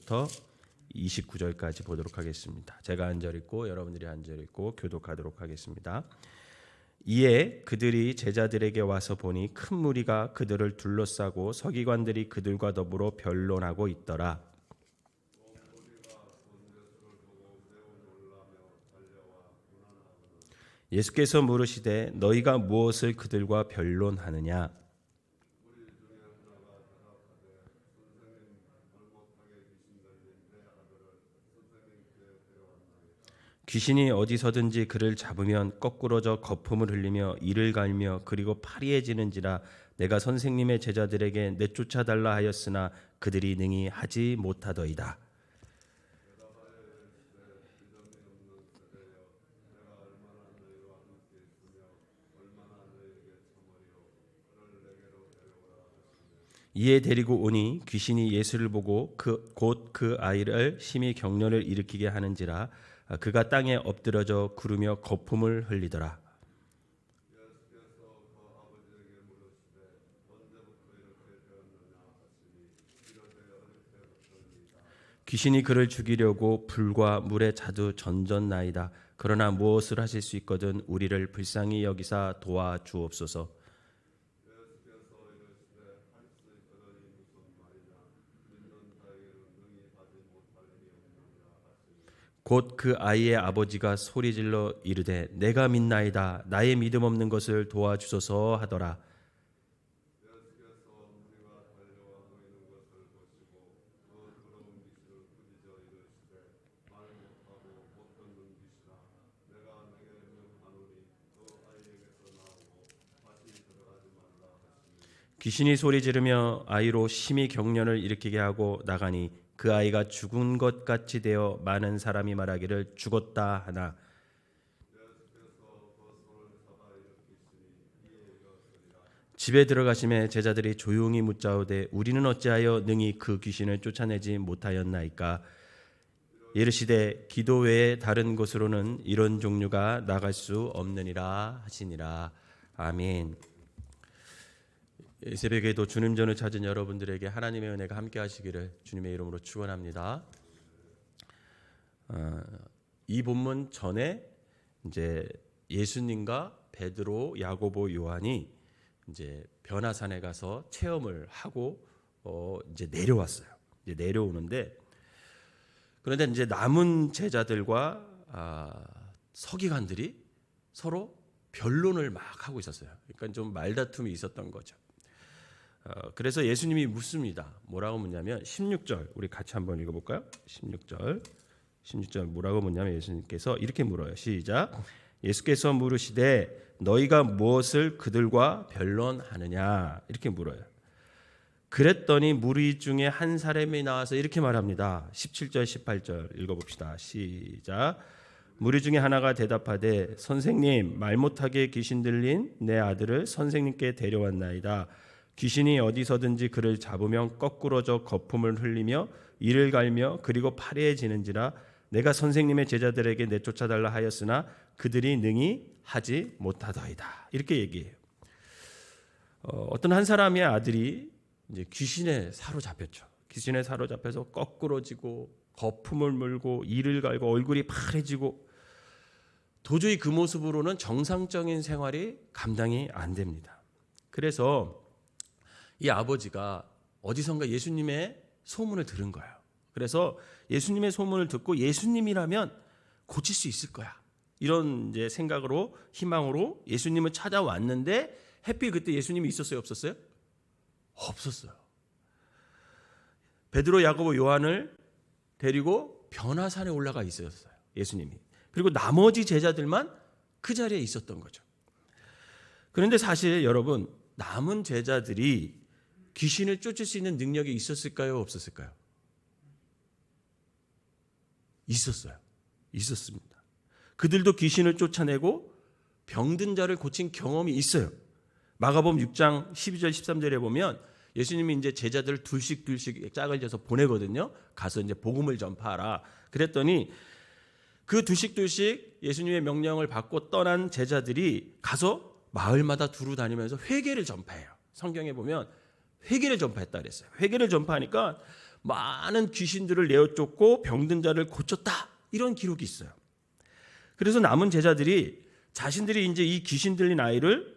18절부터 29절까지 보도록 하겠습니다. 제가 한 절 읽고 여러분들이 한 절 읽고 교독하도록 하겠습니다. 이에 그들이 제자들에게 와서 보니 큰 무리가 그들을 둘러싸고 서기관들이 그들과 더불어 변론하고 있더라. 예수께서 물으시되 너희가 무엇을 그들과 변론하느냐? 귀신이 어디서든지 그를 잡으면 거꾸러져 거품을 흘리며 이를 갈며 그리고 파리해지는지라 내가 선생님의 제자들에게 내쫓아달라 하였으나 그들이 능히 하지 못하더이다. 이에 데리고 오니 귀신이 예수를 보고 곧 그 아이를 심히 격려를 일으키게 하는지라 그가 땅에 엎드러져 구르며 거품을 흘리더라. 귀신이 그를 죽이려고 불과 물에 자두 전전나이다. 그러나 무엇을 하실 수 있거든 우리를 불쌍히 여기사 도와주옵소서. 곧 그 아이의 아버지가 소리질러 이르되 내가 믿나이다. 나의 믿음 없는 것을 도와주소서 하더라. 귀신이 소리 지르며 아이로 심히 경련을 일으키게 하고 나가니 그 아이가 죽은 것 같이 되어 많은 사람이 말하기를 죽었다 하나 집에 들어가심에 제자들이 조용히 묻자오되 우리는 어찌하여 능히 그 귀신을 쫓아내지 못하였나이까? 이르시되 기도 외에 다른 곳으로는 이런 종류가 나갈 수 없느니라 하시니라. 아멘. 이 새벽에도 주님 전을 찾은 여러분들에게 하나님의 은혜가 함께 하시기를 주님의 이름으로 축원합니다. 이 본문 전에 이제 예수님과 베드로, 야고보, 요한이 이제 변화산에 가서 체험을 하고 이제 내려왔어요. 이제 내려오는데 그런데 이제 남은 제자들과 서기관들이 서로 변론을 막 하고 있었어요. 그러니까 좀 말다툼이 있었던 거죠. 그래서 예수님이 묻습니다. 뭐라고 묻냐면 16절 우리 같이 한번 읽어볼까요? 16절 뭐라고 묻냐면 예수님께서 이렇게 물어요. 시작. 예수께서 물으시되 너희가 무엇을 그들과 변론하느냐 이렇게 물어요. 그랬더니 무리 중에 한 사람이 나와서 이렇게 말합니다. 17절 18절 읽어봅시다. 시작. 무리 중에 하나가 대답하되 선생님 말 못하게 귀신 들린 내 아들을 선생님께 데려왔나이다. 귀신이 어디서든지 그를 잡으면 거꾸러져 거품을 흘리며 이를 갈며 그리고 파리해지는지라 내가 선생님의 제자들에게 내쫓아달라 하였으나 그들이 능히 하지 못하더이다. 이렇게 얘기해요. 어떤 한 사람의 아들이 이제 귀신에 사로잡혔죠. 귀신에 사로잡혀서 거꾸러지고 거품을 물고 이를 갈고 얼굴이 파래지고 도저히 그 모습으로는 정상적인 생활이 감당이 안 됩니다. 그래서 이 아버지가 어디선가 예수님의 소문을 들은 거예요. 그래서 예수님의 소문을 듣고 예수님이라면 고칠 수 있을 거야. 이런 이제 생각으로 희망으로 예수님을 찾아왔는데 하필 그때 예수님이 있었어요, 없었어요? 없었어요. 베드로, 야고보, 요한을 데리고 변화산에 올라가 있었어요. 예수님이. 그리고 나머지 제자들만 그 자리에 있었던 거죠. 그런데 사실 여러분 남은 제자들이 귀신을 쫓을 수 있는 능력이 있었을까요? 없었을까요? 있었어요. 있었습니다. 그들도 귀신을 쫓아내고 병든 자를 고친 경험이 있어요. 마가복음 6장 12절 13절에 보면 예수님이 이제 제자들을 둘씩 짝을 져서 보내거든요. 가서 이제 복음을 전파하라. 그랬더니 그 둘씩 예수님의 명령을 받고 떠난 제자들이 가서 마을마다 두루 다니면서 회개를 전파해요. 성경에 보면 회개를 전파했다 그랬어요. 회개를 전파하니까 많은 귀신들을 내어쫓고 병든 자를 고쳤다. 이런 기록이 있어요. 그래서 남은 제자들이 자신들이 이제 이 귀신 들린 아이를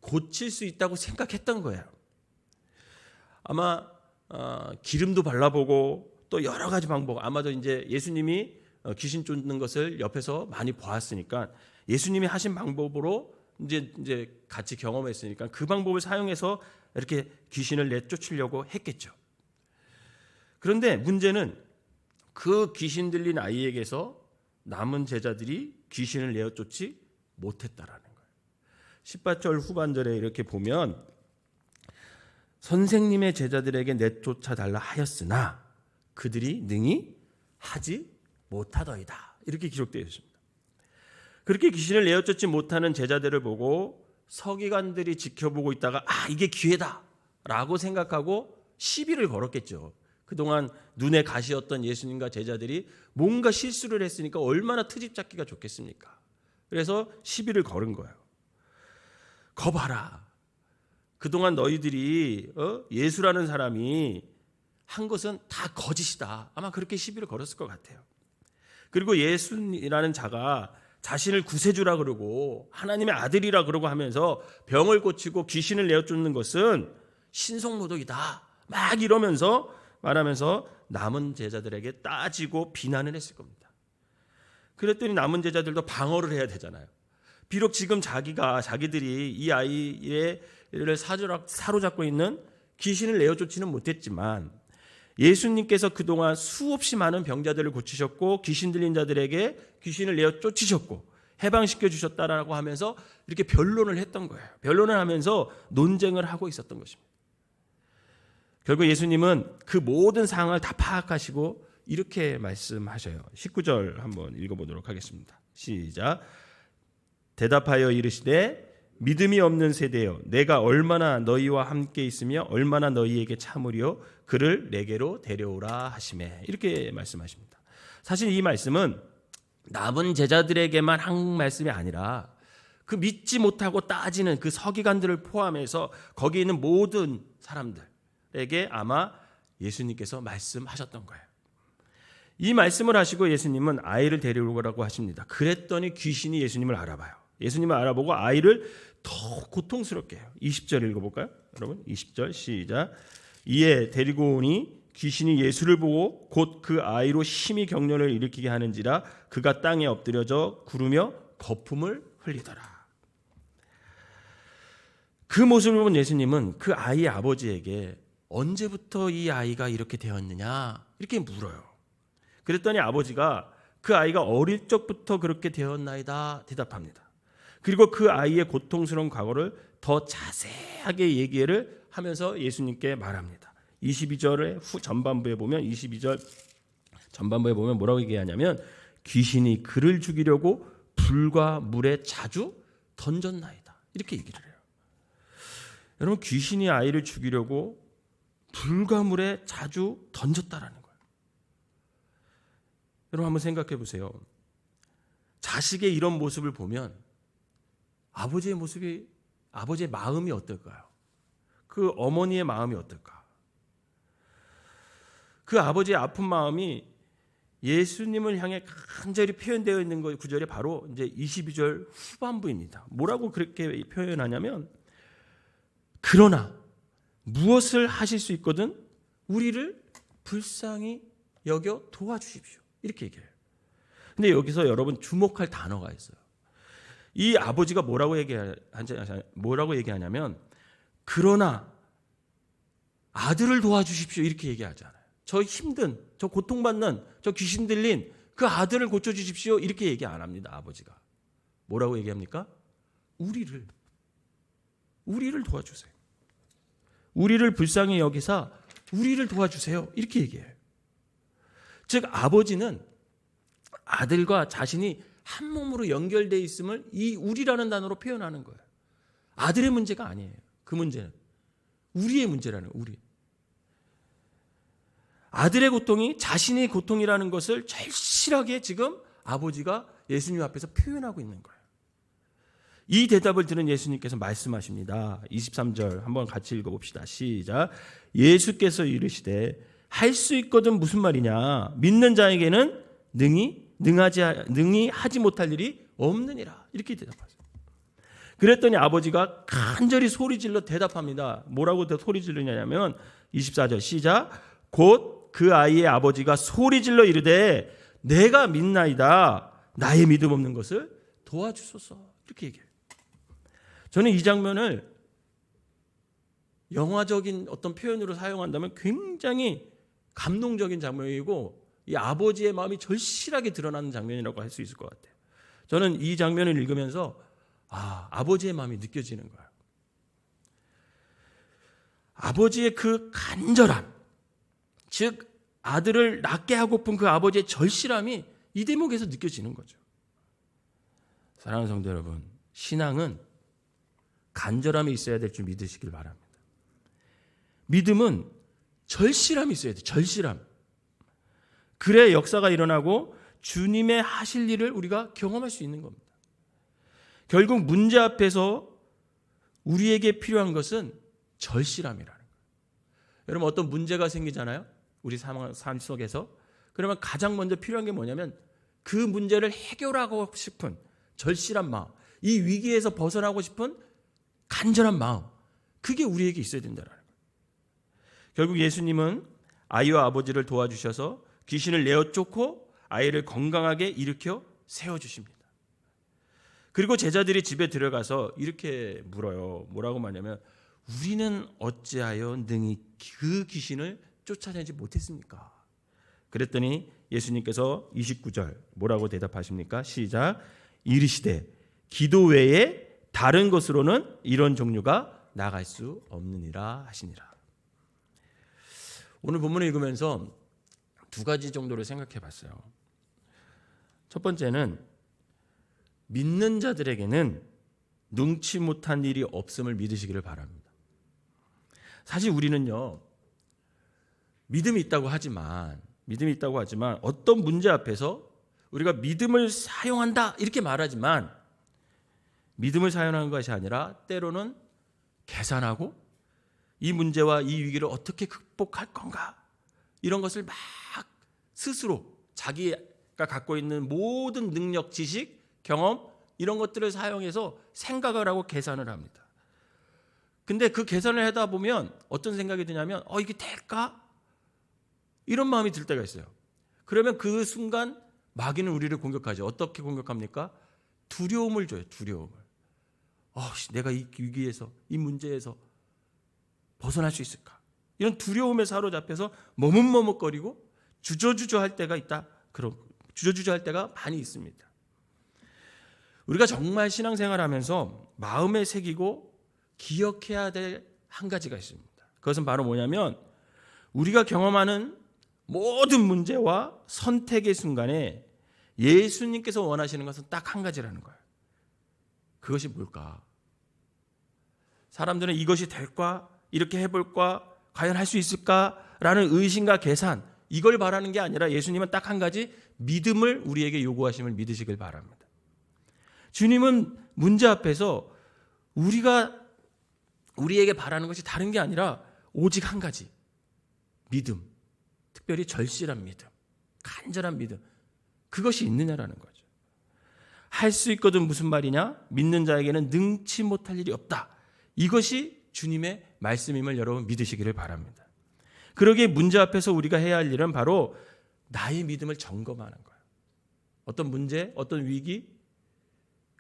고칠 수 있다고 생각했던 거예요. 아마 기름도 발라보고 또 여러 가지 방법, 아마도 이제 예수님이 귀신 쫓는 것을 옆에서 많이 보았으니까 예수님이 하신 방법으로 이제 같이 경험했으니까 그 방법을 사용해서 이렇게 귀신을 내쫓으려고 했겠죠. 그런데 문제는 그 귀신 들린 아이에게서 남은 제자들이 귀신을 내어쫓지 못했다라는 거예요. 18절 후반절에 이렇게 보면 선생님의 제자들에게 내쫓아 달라 하였으나 그들이 능히 하지 못하더이다. 이렇게 기록되어 있습니다. 그렇게 귀신을 내어쫓지 못하는 제자들을 보고 서기관들이 지켜보고 있다가 이게 기회다라고 생각하고 시비를 걸었겠죠. 그동안 눈에 가시였던 예수님과 제자들이 뭔가 실수를 했으니까 얼마나 트집 잡기가 좋겠습니까? 그래서 시비를 걸은 거예요. 거봐라. 그동안 너희들이 예수라는 사람이 한 것은 다 거짓이다. 아마 그렇게 시비를 걸었을 것 같아요. 그리고 예수라는 자가 자신을 구세주라 그러고 하나님의 아들이라 그러고 하면서 병을 고치고 귀신을 내어쫓는 것은 신성모독이다. 막 이러면서 말하면서 남은 제자들에게 따지고 비난을 했을 겁니다. 그랬더니 남은 제자들도 방어를 해야 되잖아요. 비록 지금 자기들이 이 아이를 사로잡고 있는 귀신을 내어쫓지는 못했지만 예수님께서 그동안 수없이 많은 병자들을 고치셨고 귀신 들린 자들에게 귀신을 내어쫓으셨고 해방시켜 주셨다라고 하면서 이렇게 변론을 했던 거예요. 변론을 하면서 논쟁을 하고 있었던 것입니다. 결국 예수님은 그 모든 상황을 다 파악하시고 이렇게 말씀하셔요. 19절 한번 읽어보도록 하겠습니다. 시작. 대답하여 이르시되 믿음이 없는 세대여 내가 얼마나 너희와 함께 있으며 얼마나 너희에게 참으리요 그를 내게로 데려오라 하시매. 이렇게 말씀하십니다. 사실 이 말씀은 남은 제자들에게만 한 말씀이 아니라 그 믿지 못하고 따지는 그 서기관들을 포함해서 거기 있는 모든 사람들에게 아마 예수님께서 말씀하셨던 거예요. 이 말씀을 하시고 예수님은 아이를 데려오라고 하십니다. 그랬더니 귀신이 예수님을 알아봐요. 예수님을 알아보고 아이를 더 고통스럽게 해요. 20절 읽어볼까요? 여러분 20절 시작. 이에 데리고 오니 귀신이 예수를 보고 곧 그 아이로 심히 격려를 일으키게 하는지라 그가 땅에 엎드려져 구르며 거품을 흘리더라. 그 모습을 본 예수님은 그 아이의 아버지에게 언제부터 이 아이가 이렇게 되었느냐 이렇게 물어요. 그랬더니 아버지가 그 아이가 어릴 적부터 그렇게 되었나이다 대답합니다. 그리고 그 아이의 고통스러운 과거를 더 자세하게 얘기를 하면서 예수님께 말합니다. 22절의 전반부에 보면 22절 전반부에 보면 뭐라고 얘기하냐면 귀신이 그를 죽이려고 불과 물에 자주 던졌나이다. 이렇게 얘기를 해요. 여러분 귀신이 아이를 죽이려고 불과 물에 자주 던졌다라는 거예요. 여러분 한번 생각해 보세요. 자식의 이런 모습을 보면 아버지의 마음이 어떨까요? 그 어머니의 마음이 어떨까? 그 아버지의 아픈 마음이 예수님을 향해 간절히 표현되어 있는 구절이 바로 이제 22절 후반부입니다. 뭐라고 그렇게 표현하냐면 그러나 무엇을 하실 수 있거든 우리를 불쌍히 여겨 도와주십시오. 이렇게 얘기해요. 근데 여기서 여러분 주목할 단어가 있어요. 이 아버지가 뭐라고 얘기하냐면 그러나 아들을 도와주십시오 이렇게 얘기하잖아요. 저 힘든, 저 고통받는, 저 귀신 들린 그 아들을 고쳐주십시오 이렇게 얘기 안 합니다. 아버지가 뭐라고 얘기합니까? 우리를 도와주세요. 우리를 불쌍히 여기사 우리를 도와주세요 이렇게 얘기해요. 즉 아버지는 아들과 자신이 한 몸으로 연결되어 있음을 이 우리라는 단어로 표현하는 거예요. 아들의 문제가 아니에요. 그 문제는 우리의 문제라는 거예요. 우리. 아들의 고통이 자신의 고통이라는 것을 절실하게 지금 아버지가 예수님 앞에서 표현하고 있는 거예요. 이 대답을 들은 예수님께서 말씀하십니다. 23절 한번 같이 읽어봅시다. 시작. 예수께서 이르시되 할 수 있거든 무슨 말이냐? 믿는 자에게는 능히 하지 못할 일이 없느니라. 이렇게 대답하세요. 그랬더니 아버지가 간절히 소리질러 대답합니다. 뭐라고 소리 지르냐면 24절 시작. 곧 그 아이의 아버지가 소리질러 이르되 내가 믿나이다. 나의 믿음 없는 것을 도와주소서. 이렇게 얘기해요. 저는 이 장면을 영화적인 어떤 표현으로 사용한다면 굉장히 감동적인 장면이고 이 아버지의 마음이 절실하게 드러나는 장면이라고 할 수 있을 것 같아요. 저는 이 장면을 읽으면서 아버지의 마음이 느껴지는 거예요. 아버지의 그 간절함, 즉 아들을 낳게 하고픈 그 아버지의 절실함이 이 대목에서 느껴지는 거죠. 사랑하는 성도 여러분, 신앙은 간절함이 있어야 될 줄 믿으시길 바랍니다. 믿음은 절실함이 있어야 돼요. 절실함. 그래 역사가 일어나고 주님의 하실 일을 우리가 경험할 수 있는 겁니다. 결국 문제 앞에서 우리에게 필요한 것은 절실함이라는 거예요. 여러분 어떤 문제가 생기잖아요. 우리 삶 속에서. 그러면 가장 먼저 필요한 게 뭐냐면 그 문제를 해결하고 싶은 절실한 마음, 이 위기에서 벗어나고 싶은 간절한 마음, 그게 우리에게 있어야 된다는 거예요. 결국 예수님은 아이와 아버지를 도와주셔서 귀신을 내어 쫓고 아이를 건강하게 일으켜 세워주십니다. 그리고 제자들이 집에 들어가서 이렇게 물어요. 뭐라고 말하냐면 우리는 어찌하여 능히 그 귀신을 쫓아내지 못했습니까? 그랬더니 예수님께서 29절 뭐라고 대답하십니까? 시작. 이르시되 기도 외에 다른 것으로는 이런 종류가 나갈 수 없느니라 하시니라. 오늘 본문을 읽으면서 두 가지 정도를 생각해 봤어요. 첫 번째는 믿는 자들에게는 능치 못한 일이 없음을 믿으시기를 바랍니다. 사실 우리는요, 믿음이 있다고 하지만 어떤 문제 앞에서 우리가 믿음을 사용한다 이렇게 말하지만 믿음을 사용하는 것이 아니라 때로는 계산하고 이 문제와 이 위기를 어떻게 극복할 건가 이런 것을 막 스스로 자기가 갖고 있는 모든 능력, 지식, 경험 이런 것들을 사용해서 생각을 하고 계산을 합니다. 근데 그 계산을 하다 보면 어떤 생각이 드냐면 이게 될까? 이런 마음이 들 때가 있어요. 그러면 그 순간 마귀는 우리를 공격하죠. 어떻게 공격합니까? 두려움을 줘요. 두려움을. 내가 이 위기에서 이 문제에서 벗어날 수 있을까? 이런 두려움에 사로잡혀서 머뭇머뭇거리고 주저주저할 때가 있다. 그런 주저주저할 때가 많이 있습니다. 우리가 정말 신앙생활하면서 마음에 새기고 기억해야 될 한 가지가 있습니다. 그것은 바로 뭐냐면 우리가 경험하는 모든 문제와 선택의 순간에 예수님께서 원하시는 것은 딱 한 가지라는 거예요. 그것이 뭘까? 사람들은 이것이 될까? 이렇게 해볼까? 과연 할 수 있을까?라는 의심과 계산, 이걸 바라는 게 아니라 예수님은 딱 한 가지 믿음을 우리에게 요구하심을 믿으시길 바랍니다. 주님은 문제 앞에서 우리에게 바라는 것이 다른 게 아니라 오직 한 가지, 믿음, 특별히 절실한 믿음, 간절한 믿음, 그것이 있느냐라는 거죠. 할 수 있거든 무슨 말이냐? 믿는 자에게는 능치 못할 일이 없다. 이것이 주님의 말씀임을 여러분 믿으시기를 바랍니다. 그러기에 문제 앞에서 우리가 해야 할 일은 바로 나의 믿음을 점검하는 거예요. 어떤 문제, 어떤 위기,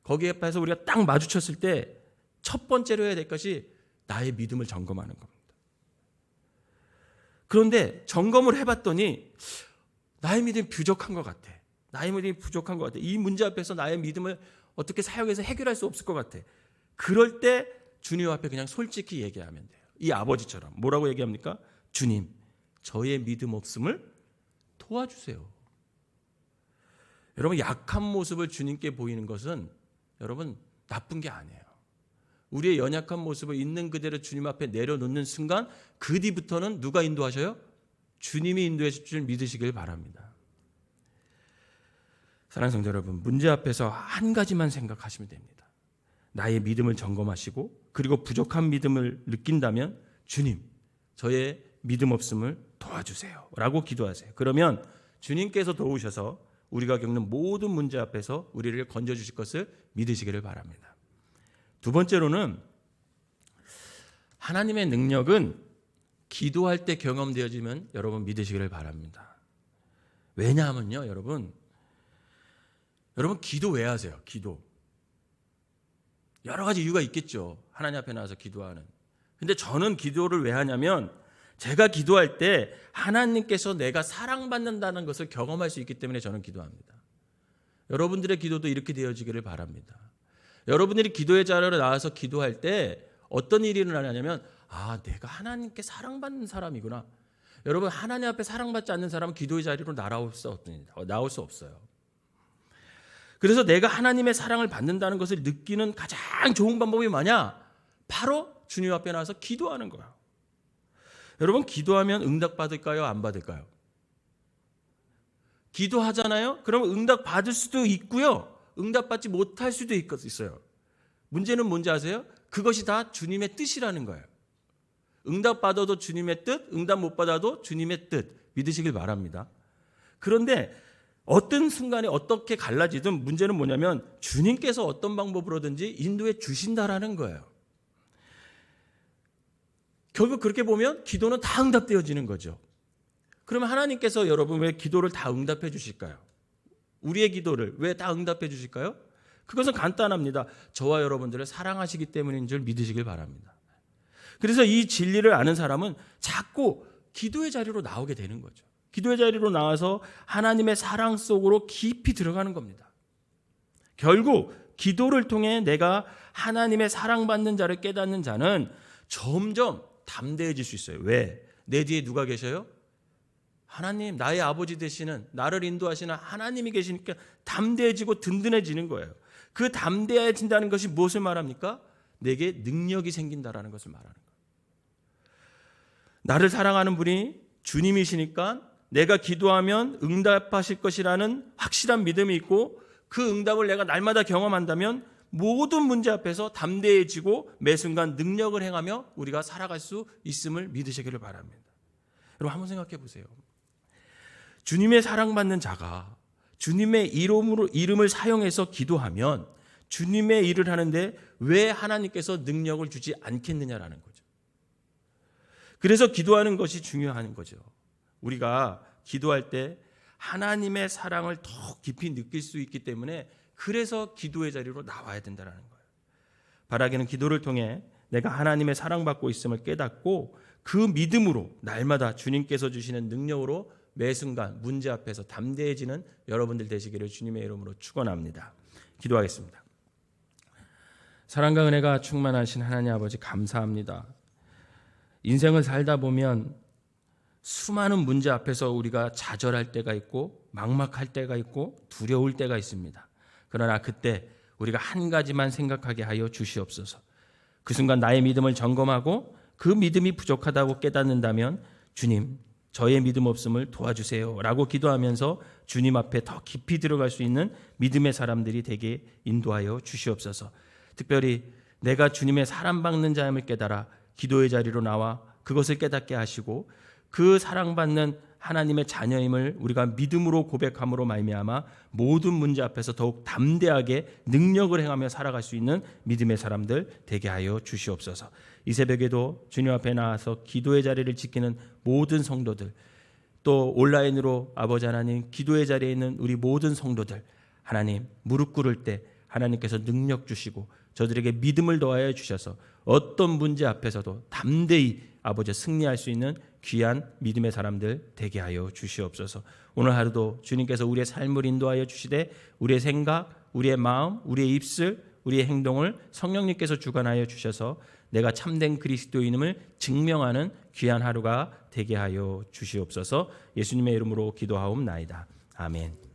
거기에 앞에서 우리가 딱 마주쳤을 때 첫 번째로 해야 될 것이 나의 믿음을 점검하는 겁니다. 그런데 점검을 해봤더니 나의 믿음이 부족한 것 같아. 이 문제 앞에서 나의 믿음을 어떻게 사용해서 해결할 수 없을 것 같아. 그럴 때 주님 앞에 그냥 솔직히 얘기하면 돼요. 이 아버지처럼 뭐라고 얘기합니까? 주님, 저의 믿음 없음을 도와주세요. 여러분, 약한 모습을 주님께 보이는 것은 여러분 나쁜 게 아니에요. 우리의 연약한 모습을 있는 그대로 주님 앞에 내려놓는 순간 그 뒤부터는 누가 인도하셔요? 주님이 인도해 주실 줄 믿으시길 바랍니다. 사랑하는 성도 여러분, 문제 앞에서 한 가지만 생각하시면 됩니다. 나의 믿음을 점검하시고 그리고 부족한 믿음을 느낀다면 주님, 저의 믿음 없음을 도와주세요 라고 기도하세요. 그러면 주님께서 도우셔서 우리가 겪는 모든 문제 앞에서 우리를 건져주실 것을 믿으시기를 바랍니다. 두 번째로는 하나님의 능력은 기도할 때 경험되어지면 여러분 믿으시기를 바랍니다. 왜냐하면요, 여러분 기도 왜 하세요? 기도. 여러 가지 이유가 있겠죠. 하나님 앞에 나와서 기도하는. 근데 저는 기도를 왜 하냐면 제가 기도할 때 하나님께서 내가 사랑받는다는 것을 경험할 수 있기 때문에 저는 기도합니다. 여러분들의 기도도 이렇게 되어지기를 바랍니다. 여러분들이 기도의 자리로 나와서 기도할 때 어떤 일이 일어나냐면 내가 하나님께 사랑받는 사람이구나. 여러분 하나님 앞에 사랑받지 않는 사람은 기도의 자리로 나올 수 없어요. 그래서 내가 하나님의 사랑을 받는다는 것을 느끼는 가장 좋은 방법이 뭐냐? 바로 주님 앞에 나와서 기도하는 거예요. 여러분 기도하면 응답 받을까요? 안 받을까요? 기도하잖아요. 그러면 응답 받을 수도 있고요. 응답 받지 못할 수도 있어요. 문제는 뭔지 아세요? 그것이 다 주님의 뜻이라는 거예요. 응답 받아도 주님의 뜻, 응답 못 받아도 주님의 뜻 믿으시길 바랍니다. 그런데 어떤 순간에 어떻게 갈라지든 문제는 뭐냐면 주님께서 어떤 방법으로든지 인도해 주신다라는 거예요. 결국 그렇게 보면 기도는 다 응답되어지는 거죠. 그러면 하나님께서 여러분 왜 기도를 다 응답해 주실까요? 우리의 기도를 왜 다 응답해 주실까요? 그것은 간단합니다. 저와 여러분들을 사랑하시기 때문인 줄 믿으시길 바랍니다. 그래서 이 진리를 아는 사람은 자꾸 기도의 자리로 나오게 되는 거죠. 기도의 자리로 나와서 하나님의 사랑 속으로 깊이 들어가는 겁니다. 결국 기도를 통해 내가 하나님의 사랑받는 자를 깨닫는 자는 점점 담대해질 수 있어요. 왜? 내 뒤에 누가 계셔요? 하나님, 나의 아버지 되시는, 나를 인도하시는 하나님이 계시니까 담대해지고 든든해지는 거예요. 그 담대해진다는 것이 무엇을 말합니까? 내게 능력이 생긴다라는 것을 말하는 거예요. 나를 사랑하는 분이 주님이시니까 내가 기도하면 응답하실 것이라는 확실한 믿음이 있고 그 응답을 내가 날마다 경험한다면 모든 문제 앞에서 담대해지고 매 순간 능력을 행하며 우리가 살아갈 수 있음을 믿으시기를 바랍니다. 여러분 한번 생각해 보세요. 주님의 사랑받는 자가 주님의 이름을 사용해서 기도하면 주님의 일을 하는데 왜 하나님께서 능력을 주지 않겠느냐라는 거죠. 그래서 기도하는 것이 중요한 거죠. 우리가 기도할 때 하나님의 사랑을 더 깊이 느낄 수 있기 때문에 그래서 기도의 자리로 나와야 된다는 거예요. 바라기는 기도를 통해 내가 하나님의 사랑받고 있음을 깨닫고 그 믿음으로 날마다 주님께서 주시는 능력으로 매 순간 문제 앞에서 담대해지는 여러분들 되시기를 주님의 이름으로 축원합니다. 기도하겠습니다. 사랑과 은혜가 충만하신 하나님 아버지 감사합니다. 인생을 살다 보면 수많은 문제 앞에서 우리가 좌절할 때가 있고 막막할 때가 있고 두려울 때가 있습니다. 그러나 그때 우리가 한 가지만 생각하게 하여 주시옵소서. 그 순간 나의 믿음을 점검하고 그 믿음이 부족하다고 깨닫는다면 주님, 저의 믿음 없음을 도와주세요 라고 기도하면서 주님 앞에 더 깊이 들어갈 수 있는 믿음의 사람들이 되게 인도하여 주시옵소서. 특별히 내가 주님의 사랑받는 자임을 깨달아 기도의 자리로 나와 그것을 깨닫게 하시고 그 사랑받는 하나님의 자녀임을 우리가 믿음으로 고백함으로 말미암아 모든 문제 앞에서 더욱 담대하게 능력을 행하며 살아갈 수 있는 믿음의 사람들 되게 하여 주시옵소서. 이 새벽에도 주님 앞에 나와서 기도의 자리를 지키는 모든 성도들, 또 온라인으로 아버지 하나님 기도의 자리에 있는 우리 모든 성도들, 하나님 무릎 꿇을 때 하나님께서 능력 주시고 저들에게 믿음을 더하여 주셔서 어떤 문제 앞에서도 담대히 아버지 승리할 수 있는 귀한 믿음의 사람들 되게 하여 주시옵소서. 오늘 하루도 주님께서 우리의 삶을 인도하여 주시되 우리의 생각, 우리의 마음, 우리의 입술, 우리의 행동을 성령님께서 주관하여 주셔서 내가 참된 그리스도인임을 증명하는 귀한 하루가 되게 하여 주시옵소서. 예수님의 이름으로 기도하옵나이다. 아멘.